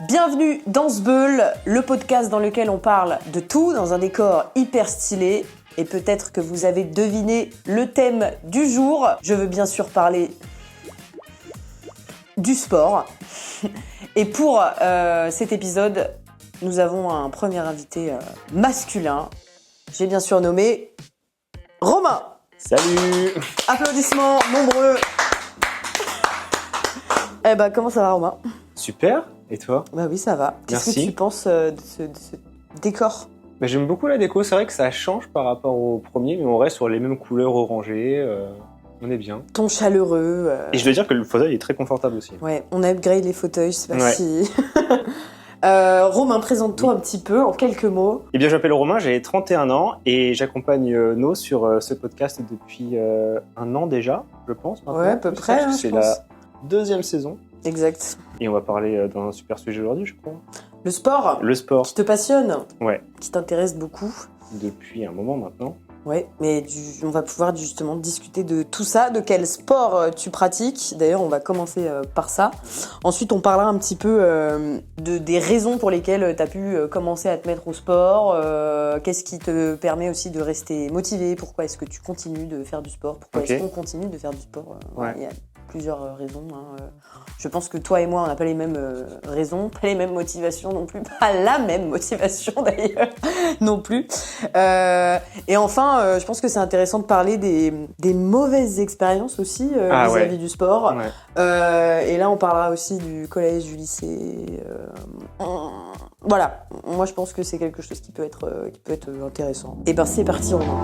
Bienvenue dans Sbeul, le podcast dans lequel on parle de tout dans un décor hyper stylé. Et peut-être que vous avez deviné le thème du jour. Je veux bien sûr parler du sport. Et pour cet épisode, nous avons un premier invité masculin. J'ai bien sûr nommé Romain. Salut! Applaudissements nombreux. Eh ben, comment ça va, Romain? Super, et toi? Bah oui, ça va. Qu'est-ce Merci. que tu penses de ce décor? Bah, j'aime beaucoup la déco, c'est vrai que ça change par rapport au premier, mais on reste sur les mêmes couleurs orangées, on est bien. Ton chaleureux. Et je dois dire que le fauteuil est très confortable aussi. Ouais, on a upgrade les fauteuils, je sais pas Ouais. si... Romain, présente-toi un petit peu, en quelques mots. Eh bien, je m'appelle Romain, j'ai 31 ans et j'accompagne No sur ce podcast depuis un an déjà, je pense. Maintenant. Ouais, à peu Je près, pense que hein, c'est je pense. la deuxième saison. Exact. Et on va parler d'un super sujet aujourd'hui, je crois. Le sport, Le sport, qui te passionne, ouais, qui t'intéresse beaucoup. depuis un moment maintenant. Ouais, mais on va pouvoir justement discuter de tout ça, de quel sport tu pratiques. D'ailleurs, on va commencer par ça. Ensuite, on parlera un petit peu des raisons pour lesquelles tu as pu commencer à te mettre au sport. Qu'est-ce qui te permet aussi de rester motivé? Pourquoi est-ce que tu continues de faire du sport? Pourquoi Ok. est-ce qu'on continue de faire du sport? Ouais. Il y a plusieurs raisons. Je pense que toi et moi, on n'a pas les mêmes raisons, pas les mêmes motivations non plus, pas la même motivation d'ailleurs non plus. Et enfin, je pense que c'est intéressant de parler des mauvaises expériences aussi vis-à-vis du sport. Ouais. Et là, on parlera aussi du collège, du lycée. Voilà, moi je pense que c'est quelque chose qui peut être intéressant. Et ben c'est parti, Romain.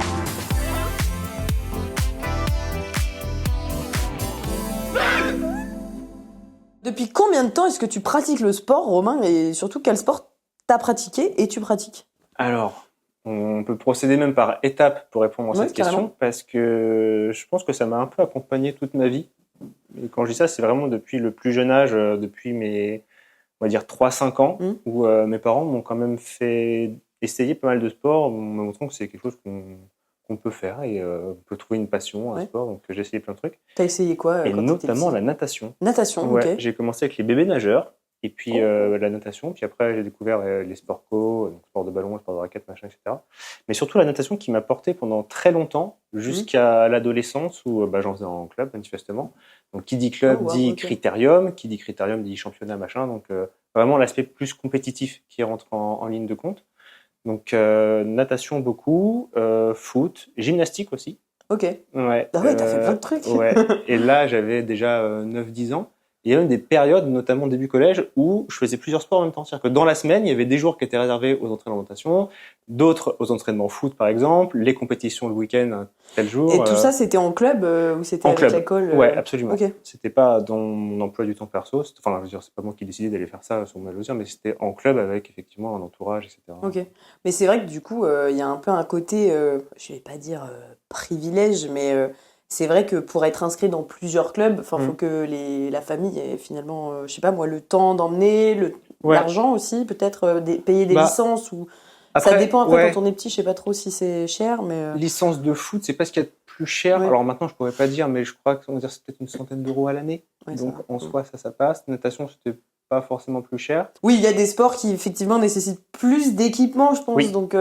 Depuis combien de temps est-ce que tu pratiques le sport, Romain? Et surtout, quel sport t'as pratiqué et tu pratiques? Alors, on peut procéder même par étapes pour répondre à Ouais, cette question, carrément. parce que je pense que ça m'a un peu accompagné toute ma vie. Et quand je dis ça, c'est vraiment depuis le plus jeune âge, depuis mes, on va dire, 3-5 ans, où mes parents m'ont quand même fait essayer pas mal de sports, en me montrant que c'est quelque chose qu'on peut faire et on peut trouver une passion, un Ouais. sport. Donc j'ai essayé plein de trucs, T'as essayé quoi et quand t'étais notamment petit? la natation. Natation, Ouais, ok. j'ai commencé avec les bébés nageurs, et puis Oh. la natation, puis après j'ai découvert les sports co, donc sport de ballon, sport de raquette, machin, etc. Mais surtout la natation qui m'a porté pendant très longtemps, jusqu'à l'adolescence, où j'en faisais en club, manifestement. Donc qui dit club Oh, wow, dit ok. critérium, qui dit critérium dit championnat, machin. Donc vraiment l'aspect plus compétitif qui rentre en ligne de compte. Donc natation beaucoup, foot, gymnastique aussi. Ok. Ouais, Ah ouais, t'as fait plein de trucs. ouais. Et là, j'avais déjà 9-10 ans. Il y a même des périodes, notamment début collège, où je faisais plusieurs sports en même temps. C'est-à-dire que dans la semaine, il y avait des jours qui étaient réservés aux entraînements de natation, d'autres aux entraînements foot, par exemple, les compétitions le week-end, tel jour. Et tout ça, c'était en club ou c'était en avec club. l'école Ouais, absolument. Ok. C'était pas dans mon emploi du temps perso. Enfin, je veux dire, c'est pas moi qui décidais d'aller faire ça sur ma loisir, mais c'était en club avec effectivement un entourage, etc. Ok. Mais c'est vrai que du coup, il y a un peu un côté, je vais pas dire privilège, mais c'est vrai que pour être inscrit dans plusieurs clubs, faut que la famille ait finalement, je sais pas moi, le temps d'emmener, Ouais. l'argent aussi, peut-être payer des licences ou. Après, Ça dépend après ouais. quand on est petit, je sais pas trop si c'est cher, mais. Licence de foot, c'est pas ce qu'il y a de plus cher. Ouais. Alors maintenant, je pourrais pas dire, mais je crois que on va dire c'est peut-être une centaine d'euros à l'année. Ouais, Donc ça va. en soi, ça passe. Natation, c'était pas forcément plus cher. Oui, il y a des sports qui effectivement nécessitent plus d'équipement, je pense. Oui. Donc.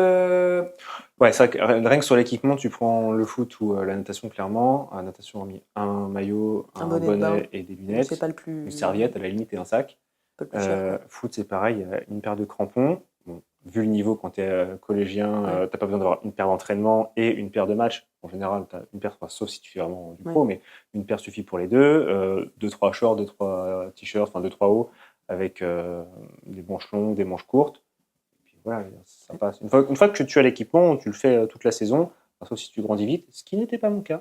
Ouais, c'est vrai que rien que sur l'équipement, tu prends le foot ou la natation clairement. La natation a mis un maillot, un bonnet de bain. bonnet et des lunettes, C'est pas le plus. une serviette à la limite et un sac. Pas le plus cher, quoi. Foot, c'est pareil, il y a une paire de crampons. Bon, vu le niveau, quand tu es collégien, t'as pas besoin d'avoir une paire d'entraînement et une paire de match. En général, tu as une paire, sauf si tu fais vraiment du pro, mais une paire suffit pour les deux. 2-3 shorts, 2-3 t-shirts, enfin 2-3 hauts, avec des manches longues, des manches courtes. Et puis voilà, ça passe. Une fois que tu as l'équipement, tu le fais toute la saison. Sauf si tu grandis vite, ce qui n'était pas mon cas.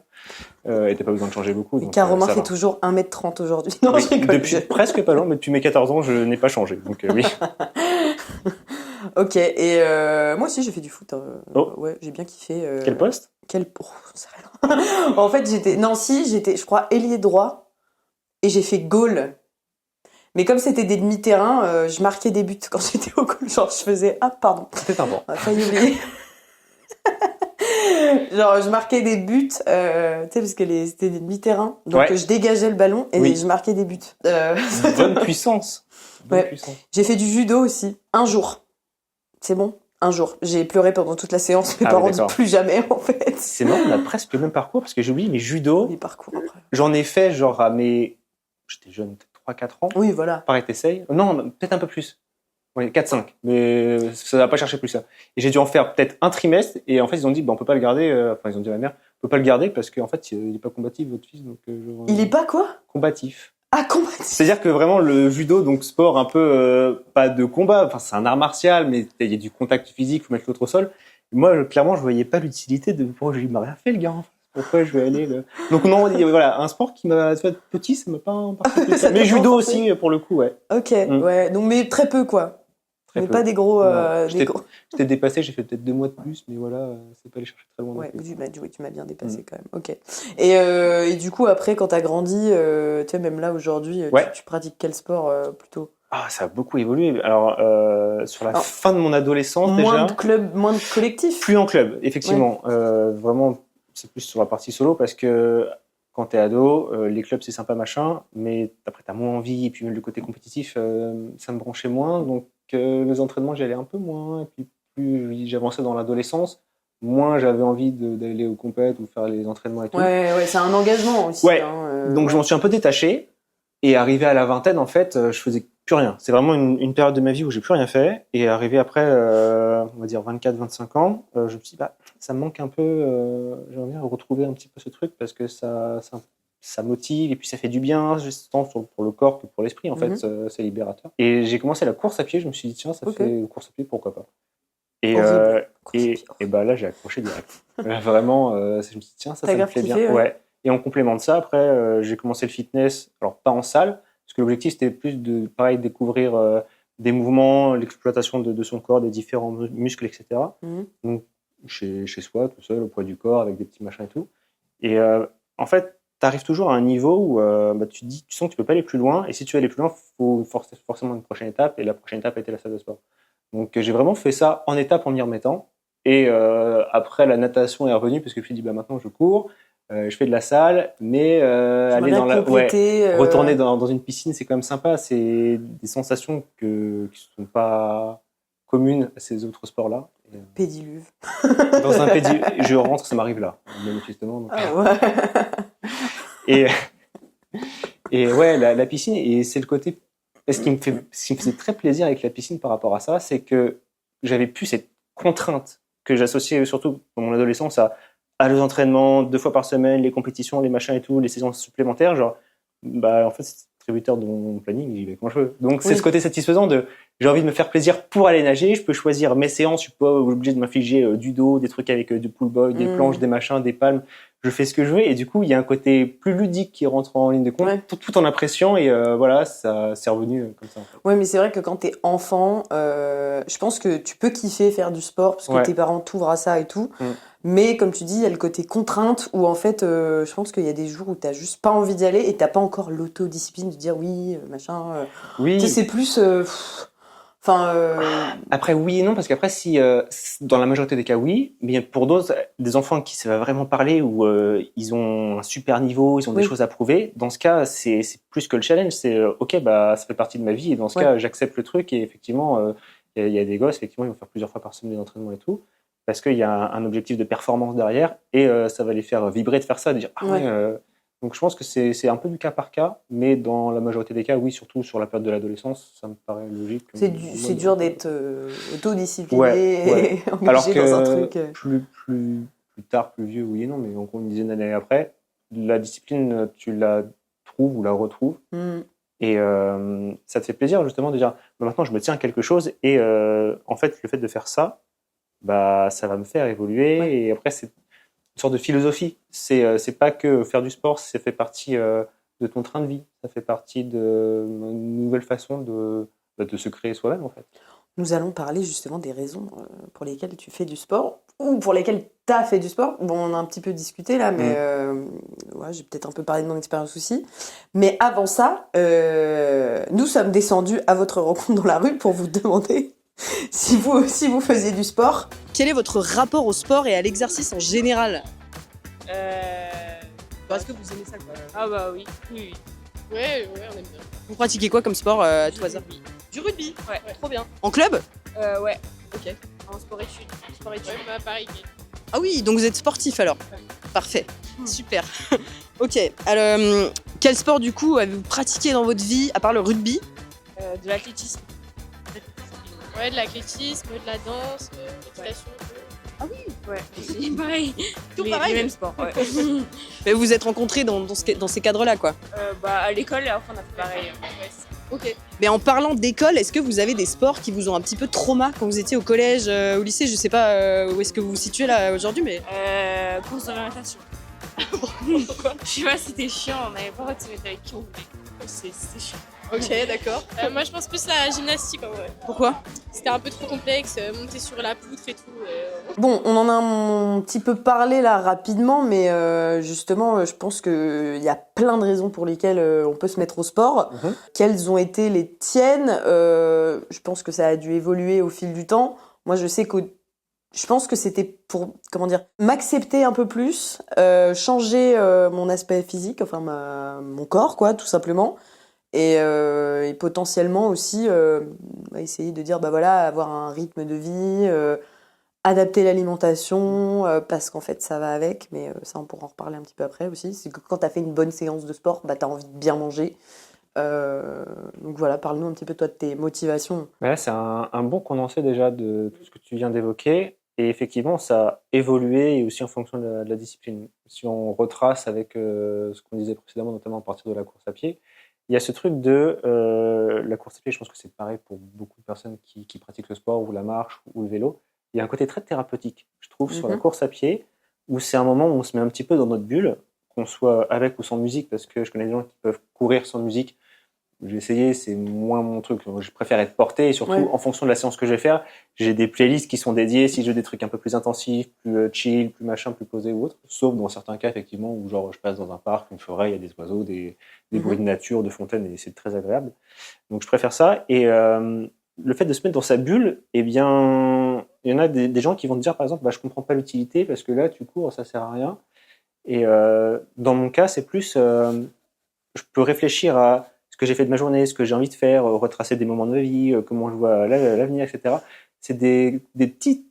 Et t'as pas besoin de changer beaucoup. Donc, Car Romain ça fait va. toujours 1m30 aujourd'hui. Non, Oui, je rigole. depuis presque pas loin, mais depuis mes 14 ans, je n'ai pas changé. Donc oui. Ok, et moi aussi j'ai fait du foot. Oh. Ouais, j'ai bien kiffé. Quel poste? Oh, c'est rien. En fait, j'étais, je crois, ailier droit et j'ai fait goal. Mais comme c'était des demi-terrains, je marquais des buts quand j'étais au goal. Genre, je faisais. Ah, pardon. C'était un bon. On a failli oublier. Genre, je marquais des buts, tu sais, parce que c'était des demi-terrains. Donc, Ouais. je dégageais le ballon et Oui. je marquais des buts. Bonne puissance. Bonne Ouais. puissance. J'ai fait du judo aussi. Un jour. C'est bon? Un jour. J'ai pleuré pendant toute la séance. Mes Ah oui, parents disent d'accord. plus jamais, en fait. C'est marrant, on a presque le même parcours parce que j'ai oublié, mais judo, Les parcours après. j'en ai fait genre à mes. J'étais jeune, peut-être 3-4 ans. Oui, voilà. Pareil, t'essayes. Non, peut-être un peu plus. Ouais, 4-5. Mais ça va pas chercher plus ça. Et j'ai dû en faire peut-être un trimestre. Et en fait, ils ont dit, bah, on peut pas le garder. Enfin, ils ont dit à ma mère, on peut pas le garder parce qu'en fait, il est pas combatif, votre fils. Donc, Il est pas quoi? combatif. Ah, combatif. C'est-à-dire que vraiment, le judo, donc sport un peu, pas de combat. Enfin, c'est un art martial, mais il y a du contact physique, faut mettre l'autre au sol. Et moi, clairement, je voyais pas l'utilité de, pourquoi il m'a rien fait, le gars. Pourquoi je vais aller Donc non, voilà, un sport qui m'a fait petit, ça m'a pas particulièrement. Mais judo aussi, pour le coup, ouais. Ok, ouais. Donc, mais très peu, quoi. Très mais peu. pas des gros. J'étais dépassé, j'ai fait peut-être 2 mois de plus, mais voilà, c'est pas aller chercher très loin. Ouais, tu m'as bien dépassé quand même. Ok. Et du coup, après, quand t'as grandi, tu sais, même là aujourd'hui, tu pratiques quel sport plutôt? Ah, ça a beaucoup évolué. Alors, sur la fin de mon adolescence, moins de clubs, moins de collectifs. Plus en club, effectivement. Ouais. Vraiment, c'est plus sur la partie solo parce que quand t'es ado, les clubs c'est sympa machin, mais après t'as moins envie et puis le côté compétitif, ça me branchait moins. Donc les entraînements j'y allais un peu moins. Et puis plus j'avançais dans l'adolescence, moins j'avais envie d'aller aux compètes ou faire les entraînements et tout. Ouais, c'est un engagement aussi. Ouais. Donc je m'en suis un peu détaché. Et arrivé à la vingtaine, en fait, je faisais plus rien. C'est vraiment une période de ma vie où j'ai plus rien fait. Et arrivé après, on va dire 24-25 ans, je me suis dit, bah, ça me manque un peu. J'aimerais bien retrouver un petit peu ce truc parce que ça motive et puis ça fait du bien, tant pour le corps que pour l'esprit. En fait, c'est libérateur. Et j'ai commencé la course à pied. Je me suis dit, tiens, ça fait course à pied, pourquoi pas. Et bah là, j'ai accroché direct. Vraiment, je me suis dit, tiens, ça me plaît bien. Ouais. Et en complément de ça, après, j'ai commencé le fitness, alors pas en salle, parce que l'objectif c'était plus de, pareil, découvrir des mouvements, l'exploitation de son corps, des différents muscles, etc. Donc chez soi, tout seul, au poids du corps, avec des petits machins et tout. Et en fait, tu arrives toujours à un niveau où tu sens que tu peux pas aller plus loin, et si tu veux aller plus loin, il faut forcément une prochaine étape, et la prochaine étape a été la salle de sport. Donc j'ai vraiment fait ça en étape en m'y remettant. Et après, la natation est revenue, parce que je me suis dit, bah, maintenant je cours. Je fais de la salle, mais aller dans retourner dans une piscine, c'est quand même sympa. C'est des sensations qui sont pas communes à ces autres sports-là. Pédiluve. Dans un pédiluve, je rentre, ça m'arrive là, manifestement. Donc. Ah ouais. et ouais, la piscine, et c'est le côté. Ce qui me faisait très plaisir avec la piscine par rapport à ça, c'est que j'avais plus cette contrainte que j'associais surtout dans mon adolescence à les entraînements 2 fois par semaine, les compétitions, les machins et tout, les saisons supplémentaires, genre, bah, en fait, c'est tributaire de mon planning, j'y vais quand je veux. Donc, c'est ce côté satisfaisant de, j'ai envie de me faire plaisir pour aller nager, je peux choisir mes séances, je suis pas obligé de m'infliger du dos, des trucs avec du pull boy, des planches, des machins, des palmes, je fais ce que je veux, et du coup, il y a un côté plus ludique qui rentre en ligne de compte, tout en appréciant, et voilà, ça, c'est revenu comme ça. En fait. Ouais, mais c'est vrai que quand t'es enfant, je pense que tu peux kiffer faire du sport, parce que tes parents t'ouvrent à ça et tout. Mais comme tu dis, il y a le côté contrainte où en fait, je pense qu'il y a des jours où t'as juste pas envie d'y aller et t'as pas encore l'autodiscipline de dire oui, machin. Oui. Tu sais, c'est plus. Après, oui et non, parce qu'après, si dans la majorité des cas, oui, mais pour d'autres, des enfants qui ça va vraiment parler où ils ont un super niveau, ils ont des choses à prouver. Dans ce cas, c'est plus que le challenge. C'est ok, bah ça fait partie de ma vie et dans ce cas, j'accepte le truc et effectivement, il y a des gosses, effectivement, ils vont faire plusieurs fois par semaine des entraînements et tout. Parce qu'il y a un objectif de performance derrière et ça va les faire vibrer de faire ça, de dire donc je pense que c'est un peu du cas par cas, mais dans la majorité des cas, oui, surtout sur la période de l'adolescence, ça me paraît logique. C'est dur d'être autodiscipliné et engagé dans un truc. Plus tard, plus vieux, oui et non, mais encore une dizaine d'années après, la discipline, tu la trouves ou la retrouves. Et ça te fait plaisir justement de dire maintenant je me tiens à quelque chose et en fait le fait de faire ça, bah ça va me faire évoluer et après c'est une sorte de philosophie. C'est pas que faire du sport, ça fait partie de ton train de vie, ça fait partie d'une nouvelle façon de se créer soi-même en fait. Nous allons parler justement des raisons pour lesquelles tu fais du sport ou pour lesquelles tu as fait du sport. Bon, on a un petit peu discuté là, mais j'ai peut-être un peu parlé de mon expérience aussi. Mais avant ça, nous sommes descendus à votre rencontre dans la rue pour vous demander si vous faisiez du sport. Quel est votre rapport au sport et à l'exercice en général? Est-ce que vous aimez ça quoi? Ah bah oui. Ouais, on aime bien. Vous pratiquez quoi comme sport à tout hasard? Du rugby. Ouais. Trop bien. En club? Ouais. Ok. En sport-études. Ouais, bah pareil. Ah oui, donc vous êtes sportif alors. Parfait. Super. Ok. Alors, quel sport du coup avez-vous pratiqué dans votre vie à part le rugby? De l'athlétisme. Ouais, de l'athlétisme, de la danse, l'équitation. Ah oui. Ouais, pareil. Tout pareil. Les mêmes sports, ouais. Mais vous vous êtes rencontrés dans ces cadres-là quoi. Bah à l'école, après on a fait pareil. Ouais. Ok. Mais en parlant d'école, est-ce que vous avez des sports qui vous ont un petit peu trauma quand vous étiez au collège, au lycée? Je sais pas où est-ce que vous vous situez là aujourd'hui, mais. Course d'orientation. Pourquoi? Je sais pas, c'était chiant, on n'avait pas le droit de se mettre avec qui on voulait. C'était chiant. Ok, d'accord. Moi je pense plus à la gymnastique en vrai. Pourquoi? C'était un peu trop complexe, monter sur la poutre et tout. Bon, on en a un petit peu parlé là rapidement, mais justement, je pense qu'il y a plein de raisons pour lesquelles on peut se mettre au sport. Quelles ont été les tiennes? Je pense que ça a dû évoluer au fil du temps. Moi, je pense que c'était pour, m'accepter un peu plus, changer mon aspect physique, enfin mon corps, quoi, tout simplement. Et potentiellement aussi essayer de dire, avoir un rythme de vie, adapter l'alimentation, parce qu'en fait, ça va avec, mais ça, on pourra en reparler un petit peu après aussi. C'est que quand t'as fait une bonne séance de sport, t'as envie de bien manger. Donc voilà, parle-nous un petit peu, toi, de tes motivations. Ouais, c'est un bon condensé déjà de tout ce que tu viens d'évoquer. Et effectivement, ça a évolué et aussi en fonction de la discipline. Si on retrace avec ce qu'on disait précédemment, notamment à partir de la course à pied, il y a ce truc de la course à pied, je pense que c'est pareil pour beaucoup de personnes qui pratiquent le sport ou la marche ou le vélo. Il y a un côté très thérapeutique, je trouve, sur la course à pied, où c'est un moment où on se met un petit peu dans notre bulle, qu'on soit avec ou sans musique, parce que je connais des gens qui peuvent courir sans musique. J'ai essayé, c'est moins mon truc. Je préfère être porté et surtout, en fonction de la séance que je vais faire, j'ai des playlists qui sont dédiées si je veux des trucs un peu plus intensifs, plus chill, plus machin, plus posé ou autre. Sauf dans certains cas, effectivement, où genre je passe dans un parc, une forêt, il y a des oiseaux, des bruits de nature, de fontaines et c'est très agréable. Donc je préfère ça. Et le fait de se mettre dans sa bulle, eh bien, il y en a des gens qui vont te dire, par exemple, je comprends pas l'utilité parce que là, tu cours, ça sert à rien. Et dans mon cas, c'est plus, je peux réfléchir à ce que j'ai fait de ma journée, ce que j'ai envie de faire, retracer des moments de ma vie, comment je vois l'avenir, etc. C'est des petites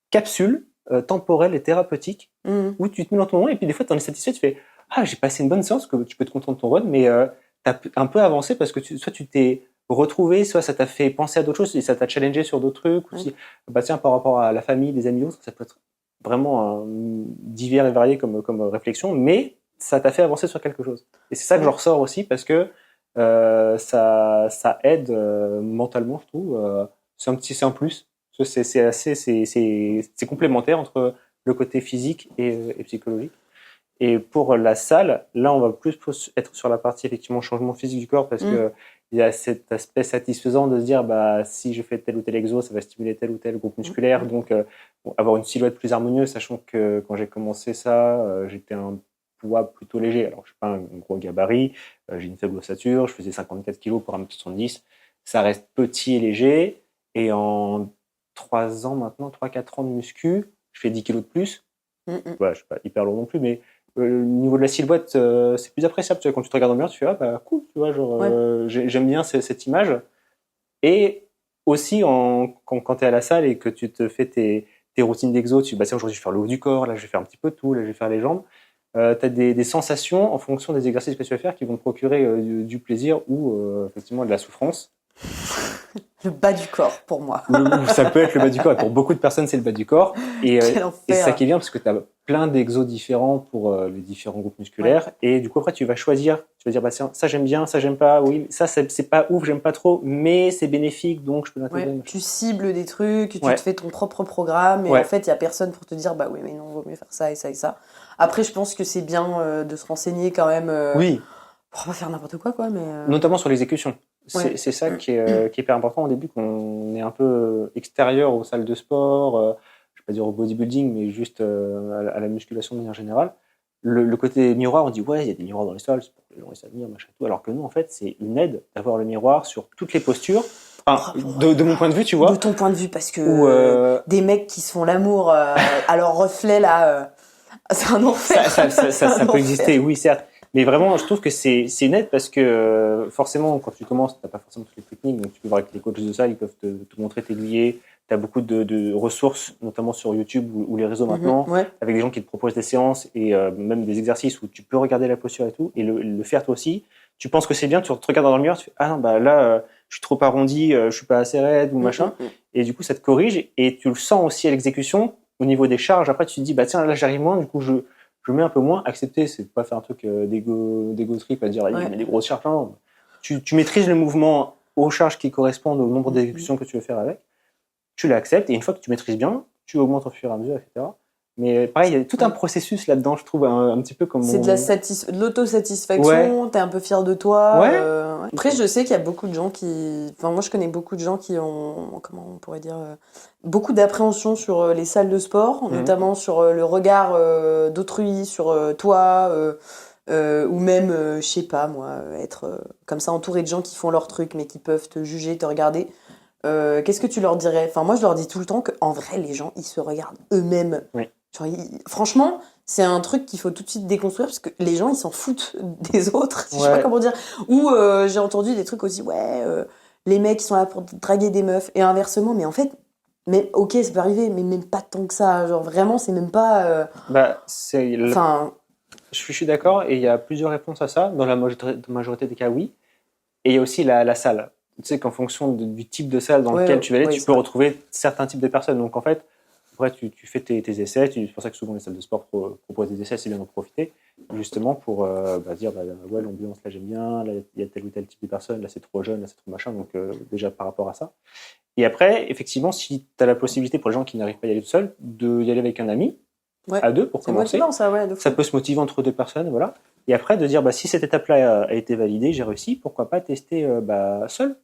capsules temporelles et thérapeutiques où tu te mets dans ton moment et puis des fois, tu en es satisfait, tu fais « Ah, j'ai passé une bonne séance, que tu peux être content de ton run, mais tu as un peu avancé parce que soit tu t'es retrouvé, soit ça t'a fait penser à d'autres choses et ça t'a challengé sur d'autres trucs. Ou si, tiens, par rapport à la famille, des amis, ça peut être vraiment divers et varié comme réflexion, mais ça t'a fait avancer sur quelque chose. Et c'est ça que je ressors aussi parce que ça aide mentalement, je trouve. C'est un plus. C'est complémentaire entre le côté physique et psychologique. Et pour la salle, là, on va plus être sur la partie effectivement changement physique du corps parce que il y a cet aspect satisfaisant de se dire si je fais tel ou tel exo, ça va stimuler tel ou tel groupe musculaire, donc avoir une silhouette plus harmonieuse, sachant que quand j'ai commencé ça, j'étais un poids plutôt léger. Alors je suis pas un gros gabarit, j'ai une faible ossature, je faisais 54 kg pour 1m70, ça reste petit et léger, et en 3 ans maintenant, 3-4 ans de muscu, je fais 10 kg de plus. Je suis pas hyper lourd non plus, mais au niveau de la silhouette, c'est plus appréciable. Tu vois, quand tu te regardes en miroir, tu fais cool, tu vois, j'aime bien cette image. Et aussi quand tu es à la salle et que tu te fais tes routines d'exo, tu dis aujourd'hui je vais faire le haut du corps, là je vais faire un petit peu de tout, là je vais faire les jambes. Tu as des sensations en fonction des exercices que tu vas faire qui vont te procurer du plaisir ou effectivement de la souffrance. Le bas du corps pour moi. Ça peut être le bas du corps, et pour beaucoup de personnes c'est le bas du corps. Et c'est ça qui est bien parce que tu as plein d'exos différents pour les différents groupes musculaires. Et du coup après tu vas choisir, tu vas dire tiens, ça j'aime bien, ça j'aime pas, oui, ça c'est pas ouf, j'aime pas trop, mais c'est bénéfique donc je peux l'intégrer. Tu cibles des trucs, tu te fais ton propre programme et en fait il y a personne pour te dire oui mais non, vaut mieux faire ça et ça et ça. Après je pense que c'est bien de se renseigner quand même. Pour pas faire n'importe quoi mais notamment sur l'exécution. C'est ça qui est hyper important au début, qu'on est un peu extérieur aux salles de sport, je vais pas dire au bodybuilding, mais juste à la musculation de manière générale. Le côté miroir, on dit il y a des miroirs dans les salles, c'est pour que les gens aient s'admirent, machin tout, alors que nous en fait c'est une aide d'avoir le miroir sur toutes les postures Enfin, de mon point de vue, tu vois. De ton point de vue, parce que Ou des mecs qui se font l'amour à leur reflet, là, c'est un enfer. ça peut exister, oui, certes. Mais vraiment, je trouve que c'est une aide parce que forcément, quand tu commences, t'as pas forcément toutes les techniques. Donc, tu peux voir avec les coachs de salle, ils peuvent te montrer, t'aiguiller. T'as beaucoup de ressources, notamment sur YouTube ou les réseaux maintenant, Ouais. avec des gens qui te proposent des séances et même des exercices où tu peux regarder la posture et tout, et le faire toi aussi. Tu penses que c'est bien, tu te regardes dans le miroir, tu fais ah non, bah là, je suis trop arrondi, je suis pas assez raide ou machin. Et du coup, ça te corrige et tu le sens aussi à l'exécution au niveau des charges. Après, tu te dis bah tiens, là j'arrive moins, du coup je mets un peu moins. Accepter, c'est pas faire un truc d'égo trip à dire il met des grosses charges. Non. Tu maîtrises le mouvement aux charges qui correspondent au nombre d'exécutions que tu veux faire avec. Tu l'acceptes et une fois que tu maîtrises bien, tu augmentes au fur et à mesure, etc. Mais pareil, il y a tout un processus là-dedans, je trouve, un petit peu comme... C'est de l'autosatisfaction, t'es un peu fier de toi. Ouais. Après, je sais qu'il y a beaucoup de gens qui... Enfin, moi, je connais beaucoup de gens qui ont, comment on pourrait dire, beaucoup d'appréhension sur les salles de sport, notamment sur le regard d'autrui, sur toi, ou même, je sais pas, moi, être comme ça entouré de gens qui font leur truc, mais qui peuvent te juger, te regarder. Qu'est-ce que tu leur dirais? Enfin, moi, je leur dis tout le temps qu'en vrai, les gens, ils se regardent eux-mêmes. Oui. Genre, franchement, c'est un truc qu'il faut tout de suite déconstruire parce que les gens, ils s'en foutent des autres. Je sais pas comment dire. Ou j'ai entendu des trucs aussi, les mecs, ils sont là pour draguer des meufs. Et inversement, mais en fait, ok, ça peut arriver, mais même pas tant que ça. Genre, vraiment, c'est même pas... Enfin... Je suis d'accord, et il y a plusieurs réponses à ça. Dans la majorité des cas, oui. Et il y a aussi la salle. Tu sais qu'en fonction du type de salle dans lequel tu vas aller, tu peux retrouver certains types de personnes. Donc en fait, après tu fais tes essais. C'est pour ça que souvent les salles de sport proposent des essais, c'est bien d'en profiter, justement pour dire ouais, l'ambiance là j'aime bien, là il y a tel ou tel type de personne, là c'est trop jeune, là c'est trop machin. Donc déjà par rapport à ça. Et après, effectivement, si tu as la possibilité pour les gens qui n'arrivent pas à y aller tout seul, d'y aller avec un ami, à deux pour commencer. Motivant, ça peut se motiver entre deux personnes, voilà. Et après de dire si cette étape-là a été validée, j'ai réussi, pourquoi pas tester seul.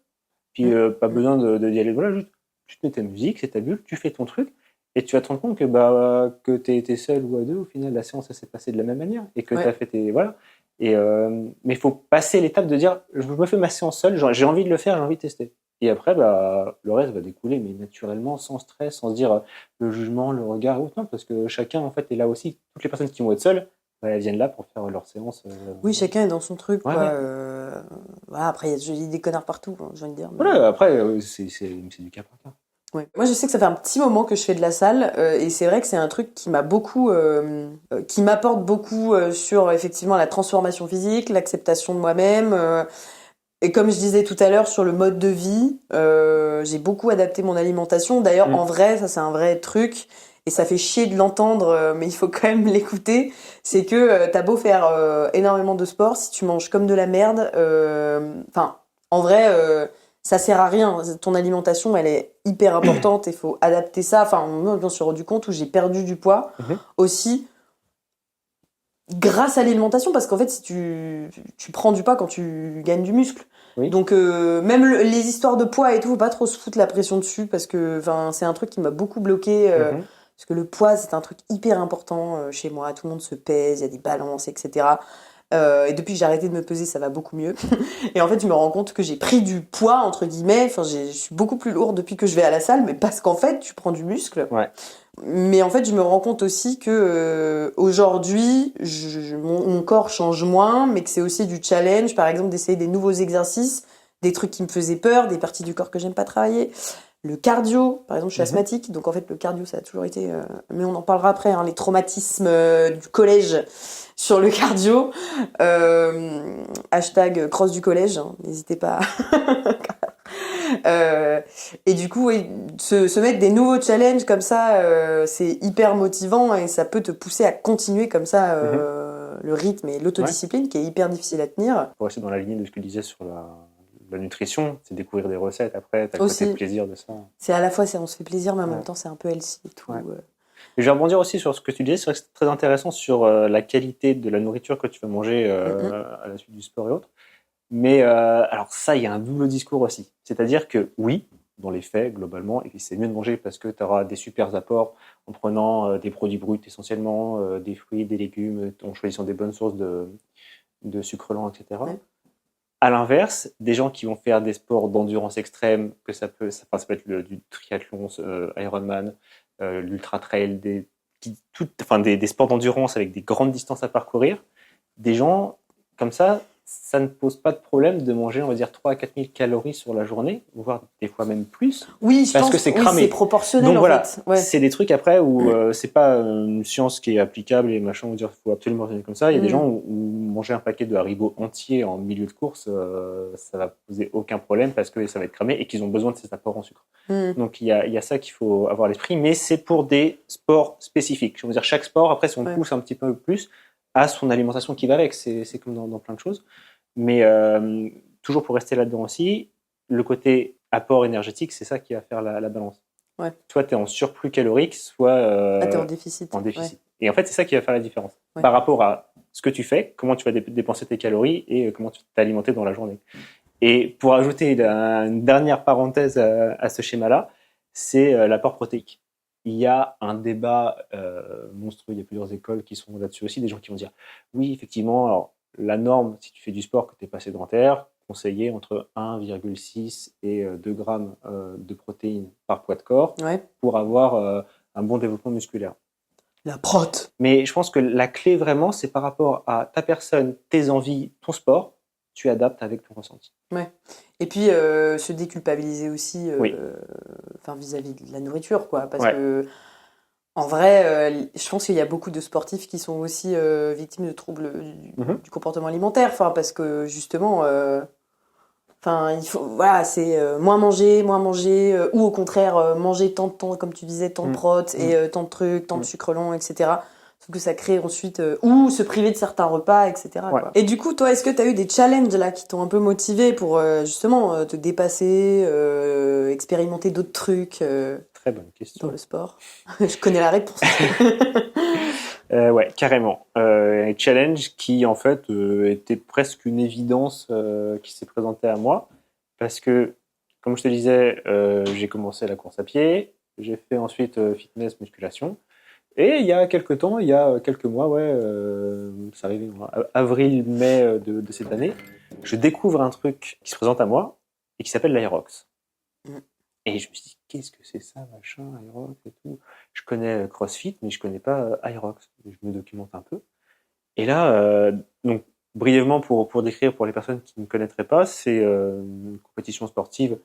Puis pas besoin d'y aller, voilà, juste tu te mets ta musique, c'est ta bulle, tu fais ton truc, et tu vas te rendre compte que t'es été seul ou à deux, au final la séance elle s'est passée de la même manière, et que t'as fait tes... Voilà. Et, mais il faut passer l'étape de dire, je me fais ma séance seul, j'ai envie de le faire, j'ai envie de tester. Et après, le reste va découler, mais naturellement, sans stress, sans se dire le jugement, le regard, ou non, parce que chacun en fait est là aussi. Toutes les personnes qui vont être seules, elles viennent là pour faire leur séance. Oui, chacun est dans son truc. Quoi. Après, il y a des connards partout, j'ai envie de dire. Mais... Voilà, après, c'est du cas par cas. Ouais. Moi, je sais que ça fait un petit moment que je fais de la salle, et c'est vrai que c'est un truc qui m'a beaucoup, qui m'apporte beaucoup sur effectivement la transformation physique, l'acceptation de moi-même. Et comme je disais tout à l'heure sur le mode de vie, j'ai beaucoup adapté mon alimentation. D'ailleurs, en vrai, ça c'est un vrai truc. Et ça fait chier de l'entendre, mais il faut quand même l'écouter. C'est que t'as beau faire énormément de sport, si tu manges comme de la merde, en vrai, ça sert à rien. Ton alimentation, elle est hyper importante et faut adapter ça. Enfin, moi, je m'en suis rendu compte où j'ai perdu du poids aussi grâce à l'alimentation, parce qu'en fait, si tu prends du poids quand tu gagnes du muscle. Oui. Donc même les histoires de poids et tout, faut pas trop se foutre la pression dessus, parce que c'est un truc qui m'a beaucoup bloqué. Parce que le poids, c'est un truc hyper important chez moi. Tout le monde se pèse, il y a des balances, etc. Et depuis que j'ai arrêté de me peser, ça va beaucoup mieux. Et en fait, je me rends compte que j'ai pris du poids, entre guillemets. Enfin, je suis beaucoup plus lourde depuis que je vais à la salle, mais parce qu'en fait, tu prends du muscle. Ouais. Mais en fait, je me rends compte aussi que aujourd'hui, mon corps change moins, mais que c'est aussi du challenge. Par exemple, d'essayer des nouveaux exercices, des trucs qui me faisaient peur, des parties du corps que j'aime pas travailler. Le cardio, par exemple, je suis asthmatique, donc en fait, le cardio, ça a toujours été... mais on en parlera après, les traumatismes du collège sur le cardio. Hashtag cross du collège, n'hésitez pas. Et du coup, se mettre des nouveaux challenges comme ça, c'est hyper motivant et ça peut te pousser à continuer comme ça le rythme et l'autodiscipline qui est hyper difficile à tenir. Pour rester dans la lignée de ce que tu disais sur la nutrition, c'est découvrir des recettes après, t'as le côté plaisir de ça. C'est à la fois, on se fait plaisir, mais en même temps, c'est un peu healthy et tout. Ouais. Et je vais rebondir aussi sur ce que tu disais, c'est vrai que c'est très intéressant sur la qualité de la nourriture que tu vas manger à la suite du sport et autres. Mais alors ça, il y a un double discours aussi. C'est-à-dire que oui, dans les faits, globalement, et c'est mieux de manger parce que tu auras des super apports en prenant des produits bruts essentiellement, des fruits, des légumes, en choisissant des bonnes sources de sucre lent, etc. Ouais. À l'inverse, des gens qui vont faire des sports d'endurance extrême, que ça peut être du triathlon, Ironman, l'ultra trail, des sports d'endurance avec des grandes distances à parcourir, des gens comme ça ne pose pas de problème de manger, on va dire, 3 à 4 000 calories sur la journée, voire des fois même plus. Oui, parce que c'est cramé. Oui, c'est proportionnel. Donc voilà, fait. Ouais. c'est des trucs après où c'est pas une science qui est applicable et machin, on va dire qu'il faut absolument faire comme ça. Il y a des gens où manger un paquet de Haribo entier en milieu de course, ça va poser aucun problème parce que ça va être cramé et qu'ils ont besoin de ces apports en sucre. Donc il y a ça qu'il faut avoir à l'esprit, mais c'est pour des sports spécifiques. Je veux dire, chaque sport, après, si on pousse un petit peu plus, a son alimentation qui va avec. C'est comme dans plein de choses. Mais toujours pour rester là-dedans aussi, le côté apport énergétique, c'est ça qui va faire la balance. Ouais. Soit tu es en surplus calorique, soit tu es en déficit. Ouais. Et en fait, c'est ça qui va faire la différence par rapport à ce que tu fais, comment tu vas dépenser tes calories et comment tu vas t'alimenter dans la journée. Et pour ajouter une dernière parenthèse à ce schéma-là, c'est l'apport protéique. Il y a un débat monstrueux, il y a plusieurs écoles qui sont là-dessus aussi, des gens qui vont dire oui, effectivement, alors la norme, si tu fais du sport, que tu n'es pas sédentaire, conseillé entre 1,6 et 2 grammes de protéines par poids de corps pour avoir un bon développement musculaire. La prot. Mais je pense que la clé vraiment, c'est par rapport à ta personne, tes envies, ton sport, tu adaptes avec ton ressenti. Ouais. Et puis se déculpabiliser aussi vis-à-vis de la nourriture, quoi. Parce que en vrai, je pense qu'il y a beaucoup de sportifs qui sont aussi victimes de troubles du comportement alimentaire. Parce que justement, il faut, c'est moins manger, ou au contraire manger tant de temps, comme tu disais, tant de prot et tant de trucs, tant de sucre long, etc. Sauf que ça crée ensuite ou se priver de certains repas, etc. Quoi. Et du coup, toi, est-ce que tu as eu des challenges là qui t'ont un peu motivé pour justement te dépasser, expérimenter d'autres trucs Très bonne question. Dans le sport. Je connais la réponse. Ouais, carrément. Un challenge qui, en fait, était presque une évidence qui s'est présentée à moi. Parce que, comme je te disais, j'ai commencé la course à pied. J'ai fait ensuite fitness, musculation. Et il y a quelques temps, il y a quelques mois, ça arrivait en avril-mai de cette année, je découvre un truc qui se présente à moi et qui s'appelle l'Aerox. Et je me suis dit, qu'est-ce que c'est ça, machin, Aerox et tout. Je connais CrossFit, mais je connais pas Aerox. Je me documente un peu. Et là, donc brièvement pour décrire pour les personnes qui ne connaîtraient pas, c'est une compétition sportive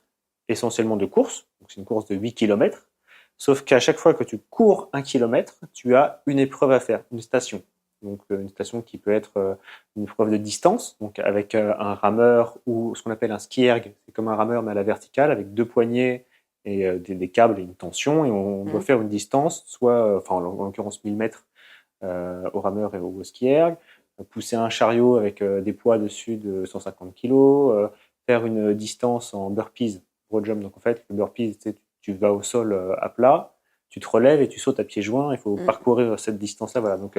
essentiellement de course. Donc c'est une course de 8 km. Sauf qu'à chaque fois que tu cours 1 kilomètre, tu as une épreuve à faire, une station. Donc une station qui peut être une épreuve de distance, donc avec un rameur ou ce qu'on appelle un ski erg. C'est comme un rameur mais à la verticale avec 2 poignées et des câbles et une tension. Et on doit faire une distance, soit, en l'occurrence 1000 mètres au rameur et au ski erg, pousser un chariot avec des poids dessus de 150 kg, faire une distance en burpees, broad jump. Donc en fait, le burpees, tu vas au sol à plat, tu te relèves et tu sautes à pieds joints. Il faut parcourir cette distance-là. Voilà. Donc,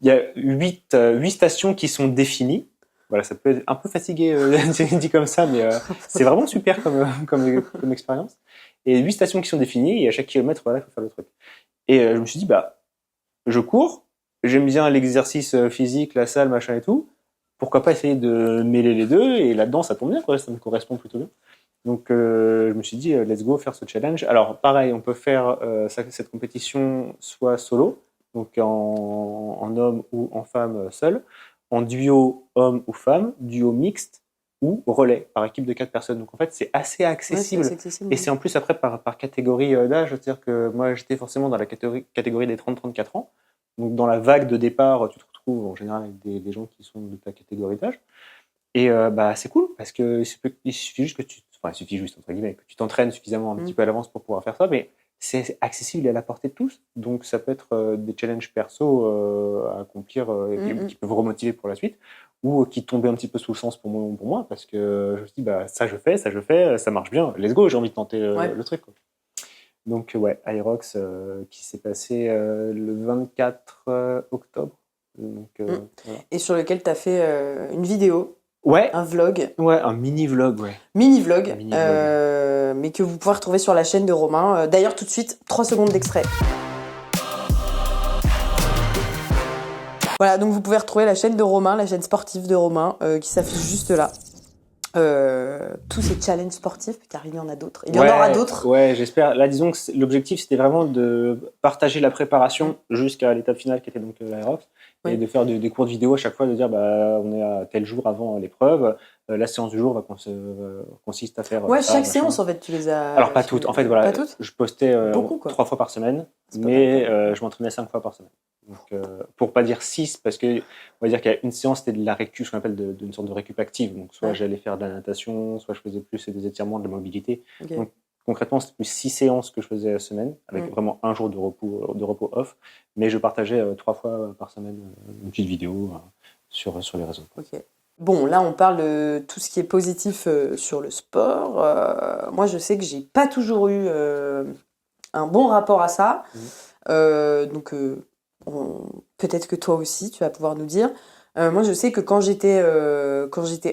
il y a 8 stations qui sont définies. Voilà, ça peut être un peu fatigué dit comme ça, mais c'est vraiment super comme expérience. Et 8 stations qui sont définies et à chaque kilomètre, il faut faire le truc. Et je me suis dit, je cours, j'aime bien l'exercice physique, la salle, machin et tout. Pourquoi pas essayer de mêler les deux? Et là-dedans, ça tombe bien, quoi, ça me correspond plutôt bien. Donc, je me suis dit, let's go, faire ce challenge. Alors, pareil, on peut faire cette compétition soit solo, donc en homme ou en femme seul, en duo homme ou femme, duo mixte ou relais par équipe de 4 personnes. Donc, en fait, c'est assez accessible. Ouais, c'est accessible. Et c'est en plus après par catégorie d'âge. C'est-à-dire que moi, j'étais forcément dans la catégorie des 30-34 ans. Donc, dans la vague de départ, tu te retrouves en général avec des gens qui sont de ta catégorie d'âge. Et c'est cool parce que il suffit juste entre guillemets, que tu t'entraînes suffisamment un petit peu à l'avance pour pouvoir faire ça, mais c'est accessible et à la portée de tous. Donc ça peut être des challenges perso à accomplir qui peuvent remotiver pour la suite ou qui tombaient un petit peu sous le sens pour moi parce que je me dis ça je fais, ça marche bien, let's go, j'ai envie de tenter le truc, quoi. Donc Aerox qui s'est passé le 24 octobre. Donc, voilà. Et sur lequel tu as fait une vidéo. Ouais. Un vlog. Ouais, un mini-vlog, Mini-vlog, mais que vous pouvez retrouver sur la chaîne de Romain. D'ailleurs, tout de suite, 3 secondes d'extrait. Voilà, donc vous pouvez retrouver la chaîne de Romain, la chaîne sportive de Romain, qui s'affiche juste là. tous ces challenges sportifs, car il y en a d'autres. Il y en aura d'autres. Ouais, j'espère. Là, disons que l'objectif, c'était vraiment de partager la préparation jusqu'à l'étape finale qui était donc l'Aerox, et de faire des courtes vidéos à chaque fois, de dire on est à tel jour avant l'épreuve, la séance du jour consiste à faire. Ouais, chaque séance, en fait, tu les as. Alors, pas toutes. En fait, voilà, pas toutes je postais Beaucoup, 3 fois par semaine, mais je m'entraînais 5 fois par semaine. Donc, pour pas dire 6, parce que on va dire qu'il y a une séance, c'était de la récup, ce qu'on appelle une sorte de récup active. Donc, soit j'allais faire de la natation, soit je faisais plus des étirements, de la mobilité. Okay. Donc, concrètement, c'était plus 6 séances que je faisais la semaine, avec vraiment un jour de repos off. Mais je partageais 3 fois par semaine une petite vidéo sur les réseaux. Ok. Bon, là, on parle de tout ce qui est positif sur le sport. Moi, je sais que j'ai pas toujours eu un bon rapport à ça. Donc, peut-être que toi aussi, tu vas pouvoir nous dire. Moi, je sais que quand j'étais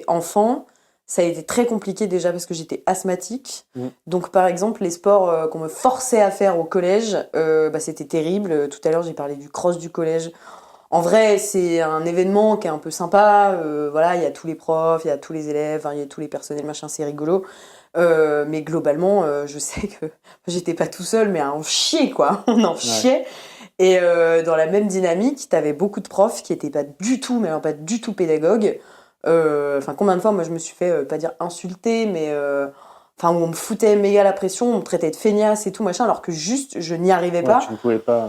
enfant, ça a été très compliqué déjà parce que j'étais asthmatique. Donc, par exemple, les sports qu'on me forçait à faire au collège, c'était terrible. Tout à l'heure, j'ai parlé du cross du collège. En vrai, c'est un événement qui est un peu sympa. Voilà, il y a tous les profs, il y a tous les élèves, il y a tous les personnels, machin, c'est rigolo. Mais globalement, je sais que j'étais pas tout seul, mais à en chier, quoi. On en chiait. Et dans la même dynamique, t'avais beaucoup de profs qui étaient pas du tout, mais alors pas du tout pédagogues. Combien de fois, moi, je me suis fait, pas dire insulter, mais où on me foutait méga la pression, on me traitait de feignasse et tout, machin, alors que juste, je n'y arrivais pas. Tu ne pouvais pas...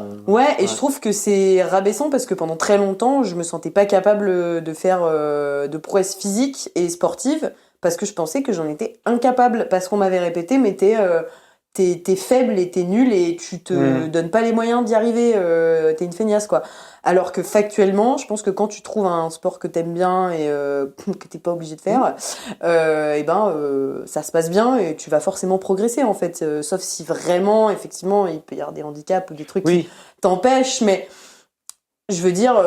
Et je trouve que c'est rabaissant parce que pendant très longtemps, je me sentais pas capable de faire de prouesses physiques et sportives parce que je pensais que j'en étais incapable, parce qu'on m'avait répété, mais t'es faible et t'es nul et tu te donnes pas les moyens d'y arriver, t'es une feignasse, quoi. Alors que factuellement, je pense que quand tu trouves un sport que t'aimes bien et que t'es pas obligé de faire, ça se passe bien et tu vas forcément progresser, en fait. Sauf si vraiment, effectivement, il peut y avoir des handicaps ou des trucs qui t'empêchent, mais je veux dire,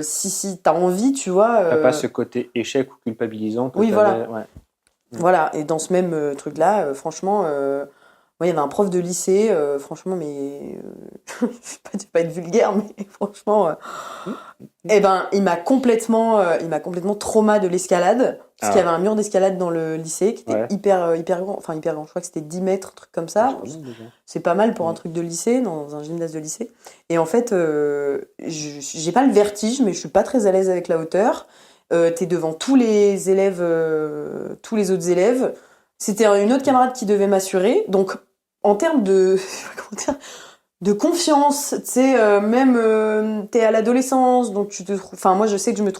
si t'as envie, tu vois... T'as pas ce côté échec ou culpabilisant que voilà. Voilà, et dans ce même truc-là, franchement... Moi, il y avait un prof de lycée, franchement, mais je vais pas être vulgaire, mais franchement, il m'a complètement trauma de l'escalade, parce qu'il y avait un mur d'escalade dans le lycée qui était hyper grand, hyper grand. Je crois que c'était 10 mètres, un truc comme ça. C'est pas mal pour un truc de lycée, dans un gymnase de lycée. Et en fait, j'ai pas le vertige, mais je suis pas très à l'aise avec la hauteur. T'es devant tous les élèves, tous les autres élèves. C'était une autre camarade qui devait m'assurer. Donc, en termes de confiance, tu sais, même t'es à l'adolescence, donc tu te trouves... moi, je sais que je me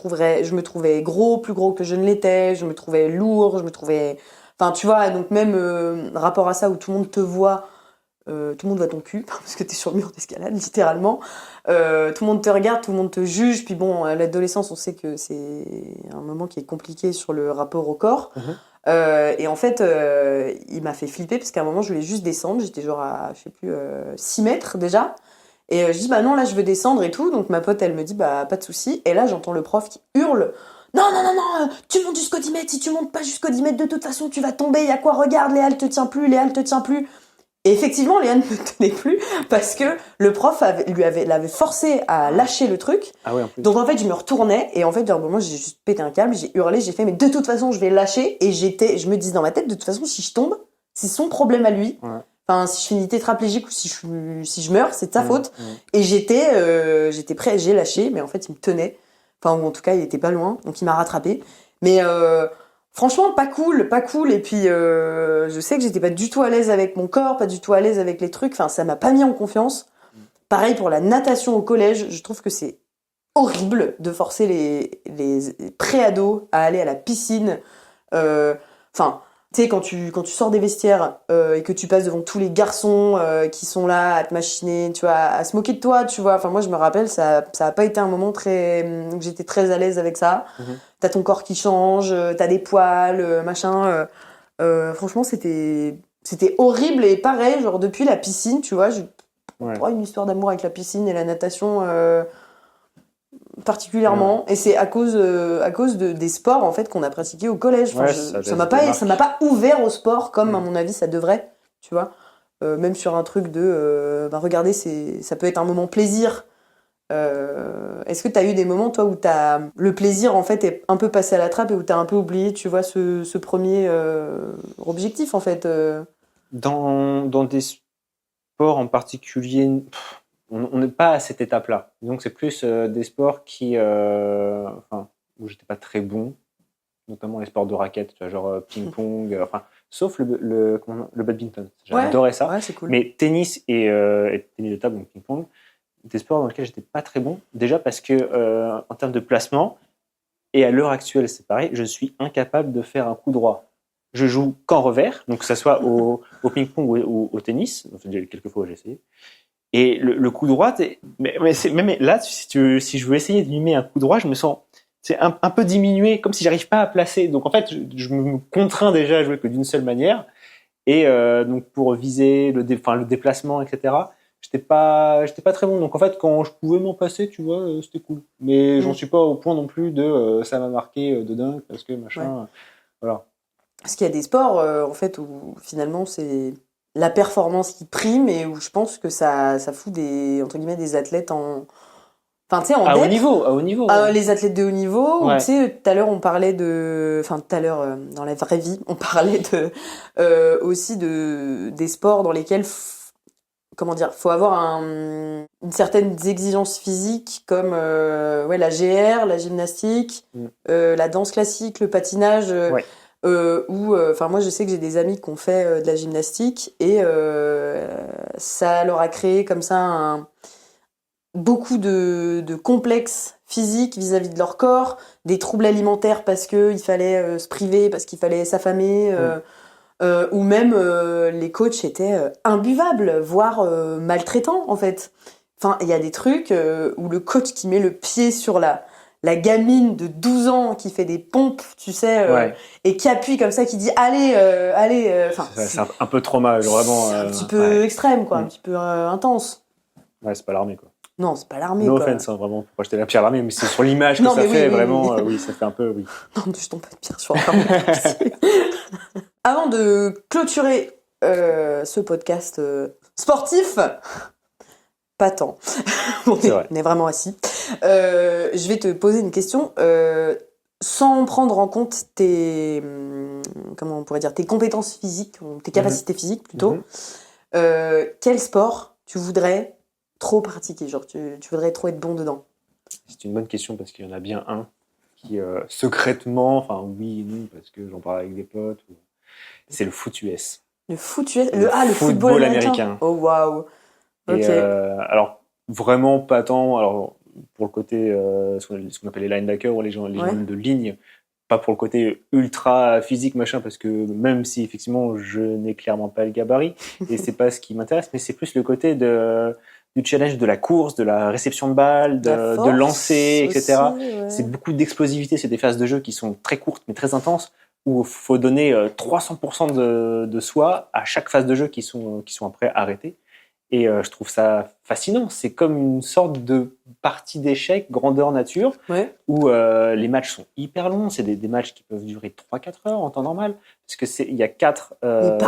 trouvais gros, plus gros que je ne l'étais, je me trouvais lourd, je me trouvais... tu vois, donc même rapport à ça où tout le monde te voit, tout le monde voit ton cul, parce que t'es sur le mur d'escalade, littéralement. Tout le monde te regarde, tout le monde te juge. Puis bon, à l'adolescence, on sait que c'est un moment qui est compliqué sur le rapport au corps. Et en fait, il m'a fait flipper parce qu'à un moment, je voulais juste descendre. J'étais genre à, 6 mètres déjà. Et je dis, non, là, je veux descendre et tout. Donc ma pote, elle me dit, pas de souci. Et là, j'entends le prof qui hurle, non, tu montes jusqu'au 10 mètres. Si tu montes pas jusqu'au 10 mètres, de toute façon, tu vas tomber. Il y a quoi? Regarde, Léa, elle te tient plus. Et effectivement, Léa ne me tenait plus parce que le prof l'avait forcé à lâcher le truc. Ah ouais, en plus. Donc en fait, je me retournais et en fait, à un moment, j'ai juste pété un câble, j'ai hurlé, j'ai fait, mais de toute façon, je vais lâcher. Et je me dis dans ma tête, de toute façon, si je tombe, c'est son problème à lui. Si je finis tétraplégique ou si je meurs, c'est de sa faute. Et j'étais prêt, j'ai lâché, mais en fait, il me tenait. Ou en tout cas, il était pas loin, donc il m'a rattrapé. Mais franchement, pas cool. Et puis, je sais que j'étais pas du tout à l'aise avec mon corps, pas du tout à l'aise avec les trucs. Ça m'a pas mis en confiance. Pareil pour la natation au collège. Je trouve que c'est horrible de forcer les pré-ados à aller à la piscine. Tu sais, quand tu sors des vestiaires et que tu passes devant tous les garçons qui sont là à te machiner, tu vois, à se moquer de toi, tu vois. Moi, je me rappelle, ça a pas été un moment où j'étais très à l'aise avec ça. T'as ton corps qui change, t'as des poils, machin. Franchement, c'était horrible. Et pareil, genre depuis la piscine, tu vois, j'ai une histoire d'amour avec la piscine et la natation particulièrement. Et c'est à cause des sports en fait qu'on a pratiqués au collège. Ça m'a pas ouvert au sport comme à mon avis ça devrait, tu vois. Même sur un truc de regardez, ça peut être un moment plaisir Est-ce que tu as eu des moments, toi, où le plaisir, en fait, est un peu passé à la trappe et où tu as un peu oublié, tu vois, ce premier objectif, en fait Dans des sports en particulier, on n'est pas à cette étape-là. Donc, c'est plus des sports où j'étais pas très bon, notamment les sports de raquettes, tu vois, genre ping-pong, sauf le badminton. J'adorais ça. Ouais, c'est cool. Mais tennis et tennis de table, donc ping-pong, des sports dans lesquels j'étais pas très bon. Déjà parce que en termes de placement, et à l'heure actuelle, c'est pareil, je suis incapable de faire un coup droit. Je joue qu'en revers, donc que ça soit au ping-pong ou au tennis. Enfin, quelques fois, j'ai essayé. Et le coup droit, mais là, si je veux essayer de mimer un coup droit, je me sens un peu diminué, comme si j'arrive pas à placer. Donc en fait, je me contrains déjà à jouer que d'une seule manière. Et donc pour viser le déplacement, etc. J'étais pas très bon. Donc en fait, quand je pouvais m'en passer, tu vois, c'était cool. Mais j'en suis pas au point non plus de ça m'a marqué de dingue parce que machin. Voilà. Parce qu'il y a des sports, en fait, où finalement c'est la performance qui prime et où je pense que ça fout entre guillemets, des athlètes en. Enfin, tu sais, en à dette. haut niveau. Ouais. Les athlètes de haut niveau, Ouais. tu sais, tout à l'heure on parlait de. Enfin, tout à l'heure, dans la vraie vie, on parlait aussi des sports dans lesquels. Comment dire, faut avoir une certaine exigence physique comme la GR, la gymnastique, la danse classique, le patinage. Ouais. Moi je sais que j'ai des amis qui ont fait de la gymnastique et ça leur a créé comme ça beaucoup de complexes physiques vis-à-vis de leur corps, des troubles alimentaires parce qu'il fallait se priver, parce qu'il fallait s'affamer, ou même les coachs étaient imbuvables, voire maltraitants en fait. Enfin, il y a des trucs où le coach qui met le pied sur la gamine de 12 ans qui fait des pompes, tu sais, et qui appuie comme ça, qui dit allez. C'est un peu trauma, vraiment. C'est un petit peu extrême, quoi, un petit peu intense. Ouais, c'est pas l'armée, quoi. Non, c'est pas l'armée. No quoi. offense, hein, vraiment, pour pas jeter la pierre à l'armée, mais c'est sur l'image que ça fait, vraiment, oui, ça fait un peu, oui. Non, je tombe pas de pierre sur l'armée. Avant de clôturer ce podcast sportif, pas tant, on est vraiment assis, je vais te poser une question sans prendre en compte comment on pourrait dire, tes compétences physiques, tes capacités physiques plutôt. Quel sport tu voudrais trop pratiquer, genre tu voudrais trop être bon dedans? C'est une bonne question parce qu'il y en a bien un qui secrètement, enfin oui et non, parce que j'en parle avec des potes, c'est le foot US. Le foot US, le football américain. Oh waouh. Et alors vraiment pas tant, alors pour le côté ce qu'on appelle les linebackers ou les gens de ligne, pas pour le côté ultra physique machin, parce que même si effectivement je n'ai clairement pas le gabarit et c'est pas ce qui m'intéresse, mais c'est plus le côté du challenge de la course, de la réception de balles, de lancer, etc. Ouais. C'est beaucoup d'explosivité, c'est des phases de jeu qui sont très courtes mais très intenses, où il faut donner 300% de soi à chaque phase de jeu qui sont après arrêtées. Et je trouve ça fascinant. C'est comme une sorte de partie d'échecs grandeur nature, où les matchs sont hyper longs. C'est des matchs qui peuvent durer 3-4 heures en temps normal. Parce que il y a 4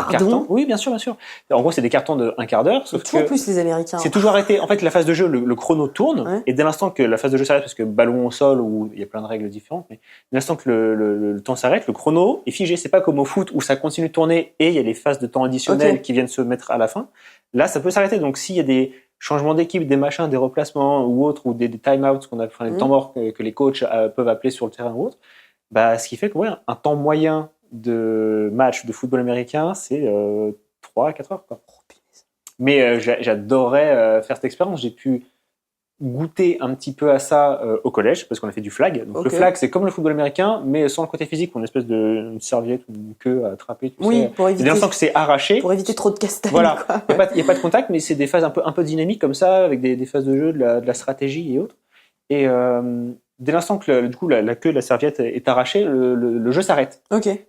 cartons. Oui, bien sûr, bien sûr. En gros, c'est des cartons de 1 quart d'heure. Sauf que plus les Américains. C'est toujours arrêté. En fait, la phase de jeu, le chrono tourne. Et dès l'instant que la phase de jeu s'arrête, parce que ballon au sol, où il y a plein de règles différentes, mais dès l'instant que le temps s'arrête, le chrono est figé. C'est pas comme au foot où ça continue de tourner et il y a les phases de temps additionnelles qui viennent se mettre à la fin. Là, ça peut s'arrêter. Donc, s'il y a des changements d'équipe, des machins, des replacements ou autres, ou des time-outs qu'on a, des temps morts que les coachs peuvent appeler sur le terrain ou autre, ce qui fait que un temps moyen de match de football américain, c'est 3 à 4 heures. Quoi. Mais j'adorais faire cette expérience. J'ai pu goûter un petit peu à ça au collège, parce qu'on a fait du flag. Donc le flag, c'est comme le football américain, mais sans le côté physique, une espèce de serviette ou une queue à attraper. Pour éviter. Dès l'instant que c'est arraché. Pour éviter trop de castagne. Voilà. Il n'y a pas de contact, mais c'est des phases un peu dynamiques comme ça, avec des phases de jeu, de la stratégie et autres. Et dès l'instant que la queue de la serviette est arrachée, le jeu s'arrête.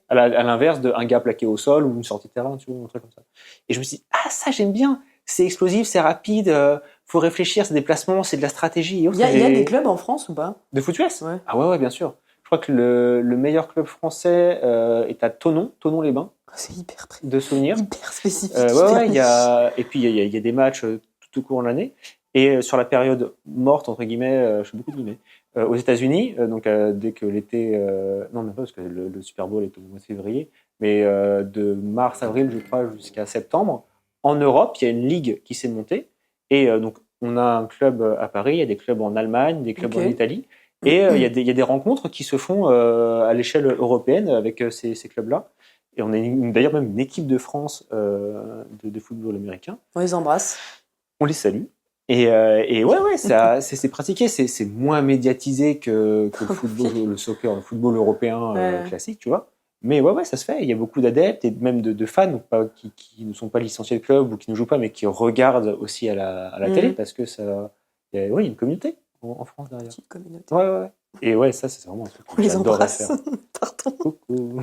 À l'inverse d'un gars plaqué au sol ou une sortie de terrain, tu vois, un truc comme ça. Et je me suis dit, ça j'aime bien. C'est explosif, c'est rapide, faut réfléchir, c'est des placements, c'est de la stratégie et autres. Il y a des clubs en France ou pas? De foot US? Ah ouais, bien sûr. Je crois que le meilleur club français est à Thonon-les-Bains. C'est hyper de souvenirs. Hyper spécifique. Et puis il y a des matchs tout au cours de l'année. Et sur la période morte, entre guillemets, je fais beaucoup de guillemets, aux États-Unis, donc dès que l'été, non même pas parce que le Super Bowl est au mois de février, mais de mars, avril, je crois, jusqu'à septembre, en Europe, il y a une ligue qui s'est montée. Et donc, on a un club à Paris, il y a des clubs en Allemagne, des clubs en Italie. Et il y a des rencontres qui se font à l'échelle européenne avec ces clubs-là. Et on a d'ailleurs même une équipe de France de football américain. On les embrasse. On les salue. Et ouais, c'est pratiqué. C'est moins médiatisé que le football, le soccer, le football européen classique, tu vois. Mais ouais, ça se fait. Il y a beaucoup d'adeptes et même de fans qui ne sont pas licenciés de club ou qui ne jouent pas, mais qui regardent aussi à la télé parce que il y a une communauté en France derrière. Petite communauté. Ouais. Et ouais, ça, c'est vraiment un truc On que les j'adorerais embrasse. faire. Pardon. Coucou.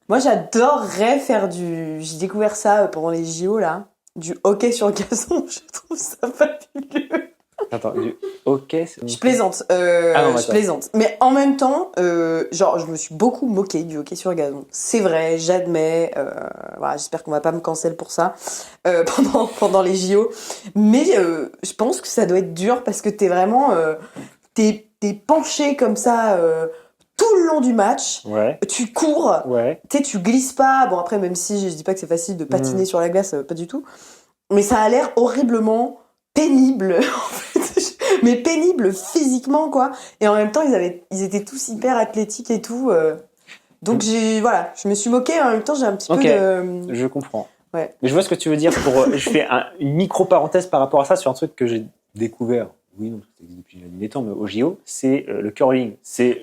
Moi, j'adorerais faire j'ai découvert ça pendant les JO, là. Du hockey sur gazon. Je trouve ça fabuleux. Attends, du hockey, Je plaisante. non, je d'accord. plaisante. Mais en même temps, je me suis beaucoup moquée du hockey sur gazon. C'est vrai, j'admets. Voilà, j'espère qu'on va pas me cancel pour ça pendant les JO. Mais je pense que ça doit être dur parce que t'es vraiment... t'es penché comme ça tout le long du match. Ouais. Tu cours. Ouais. Tu glisses pas. Bon, après, même si je dis pas que c'est facile de patiner sur la glace, pas du tout. Mais ça a l'air horriblement pénible, en fait. Mais pénible physiquement, quoi. Et en même temps, ils étaient tous hyper athlétiques et tout. Donc, je me suis moquée. En même temps, j'ai un petit peu de... Je comprends. Ouais. Mais je vois ce que tu veux dire. Je fais une micro-parenthèse par rapport à ça sur un truc que j'ai découvert. Oui, non, ça existe depuis des temps, mais au JO, c'est le curling. Mais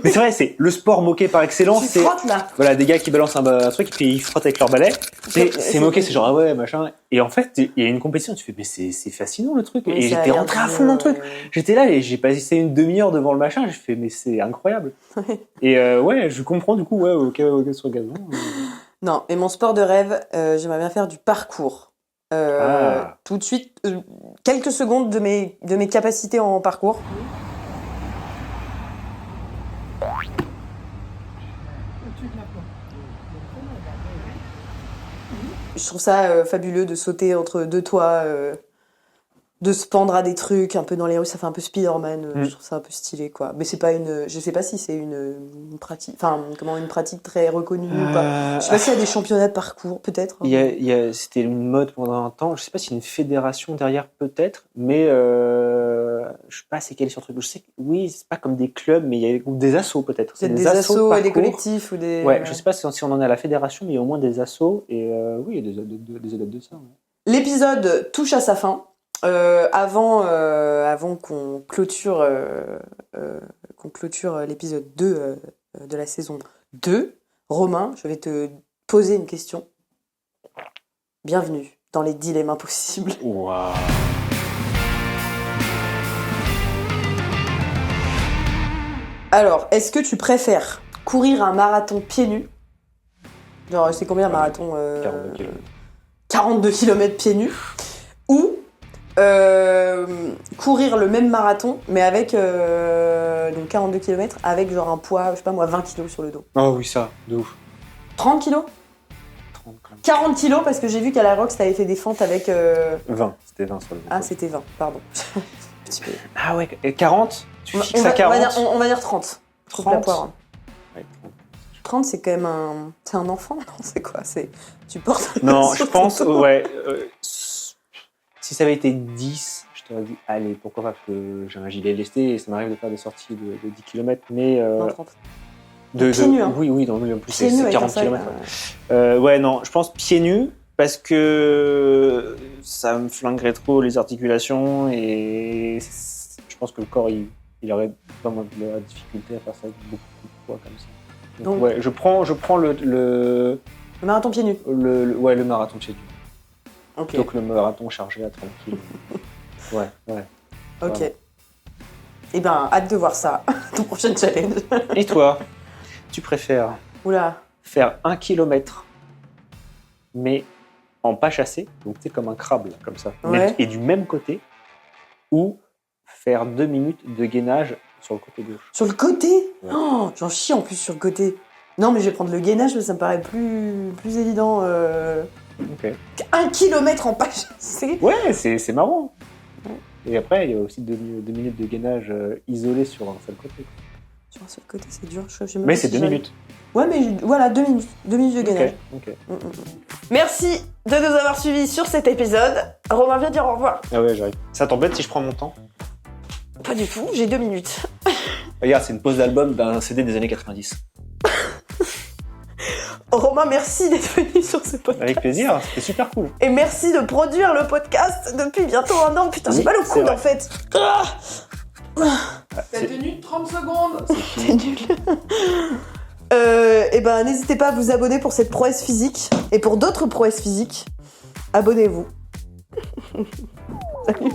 c'est vrai, c'est le sport moqué par excellence. Tu frottes, là. Voilà, des gars qui balancent un truc et puis ils frottent avec leur balai. C'est moqué, c'est genre, ah ouais, machin. Et en fait, il y a une compétition, tu fais, mais c'est fascinant le truc. Oui, et ça a j'étais l'air rentré à fond dans le truc. J'étais là et j'ai passé une demi-heure devant le machin. J'ai fait, mais c'est incroyable. Et ouais, je comprends du coup, ouais, ok, sur le gazon. Non, mais mon sport de rêve, j'aimerais bien faire du parcours. Tout de suite, quelques secondes de mes capacités en parcours. Je trouve ça fabuleux de sauter entre deux toits, de se pendre à des trucs un peu dans les rues, ça fait un peu Spider-Man. Je trouve ça un peu stylé, quoi. Mais c'est pas je sais pas si c'est une pratique, une pratique très reconnue ou pas. Je sais pas s'il y a des championnats de parcours, peut-être. C'était une mode pendant un temps. Je sais pas s'il y a une fédération derrière, peut-être, mais je sais pas c'est quel sur le truc. Je sais que oui, c'est pas comme des clubs, mais il y a des assos peut-être. C'est des assos et des collectifs ou des. Ouais, je sais pas si on en est à la fédération, mais il y a au moins des assos et oui, il y a des adeptes de ça. Ouais. L'épisode touche à sa fin. Avant qu'on clôture l'épisode 2 de la saison 2, Romain, je vais te poser une question. Bienvenue dans les dilemmes impossibles. Waouh. Alors, est-ce que tu préfères courir un marathon pieds nus? Genre, c'est combien un marathon 42 km. 42 km pieds nus. Ou courir le même marathon, mais avec donc 42 km, avec genre un poids, je sais pas moi, 20 kg sur le dos. Oh oui, ça, de ouf. 30 kg 30 quand même. 40 kg, parce que j'ai vu qu'à la Rox, t'avais fait des fentes avec... 20, c'était 20 sur le dos. Ah, c'était 20, pardon. Petit peu. Ah ouais, et 40 Tu fixes à on 40 on va dire 30. Coupe la 30. poire. Ouais, 30, c'est quand même c'est un enfant, non? C'est quoi? Tu portes... non, je pense, ouais. Si ça avait été 10, je t'aurais dit, allez, pourquoi pas, parce que j'ai un gilet lesté et ça m'arrive de faire des sorties de 10 km, mais... Non, 30. Pieds nus, hein. Oui, non, en plus, Pieds nus c'est avec 40 un sac, km. Ouais, non, je pense pieds nus, parce que ça me flinguerait trop les articulations et je pense que le corps, il aurait vraiment de la difficulté à faire ça avec beaucoup de poids comme ça. Donc, ouais, je prends le marathon pieds nus. Le marathon pieds nus. Ok. Donc le marathon chargé à 30 kg. Ouais. Ok. Voilà. Eh ben, hâte de voir ça. Ton prochain challenge. Et toi, tu préfères Oula. faire 1 km, mais en pas chassé, donc tu sais, comme un crabe, là, comme ça, Ouais. et du même côté, ou faire 2 minutes de gainage sur le côté gauche. Sur le côté? Ouais. Oh, j'en chie en plus sur le côté. Non, mais je vais prendre le gainage, ça me paraît plus évident. Ok. 1 km en pas chassé. Ouais, c'est marrant. Et après, il y a aussi 2 minutes de gainage isolé sur un seul côté. Sur un seul côté, c'est dur. Je sais même Mais pas c'est si 2 j'arrive. minutes. Ouais, mais voilà, 2 minutes. 2 minutes de gainage. Ok. Merci de nous avoir suivis sur cet épisode. Romain, viens dire au revoir. Ah ouais, j'arrive. Ça t'embête si je prends mon temps? Pas du tout, j'ai 2 minutes. Regarde, c'est une pause d'album d'un CD des années 90. Romain, merci d'être venu sur ce podcast. Avec plaisir, c'était super cool. Et merci de produire le podcast depuis bientôt 1 an. Putain, j'ai Oui, mal au c'est coude vrai. en fait. Ah, T'as tenu 30 secondes. c'est nul. Et ben, n'hésitez pas à vous abonner pour cette prouesse physique. Et pour d'autres prouesses physiques, abonnez-vous. Salut.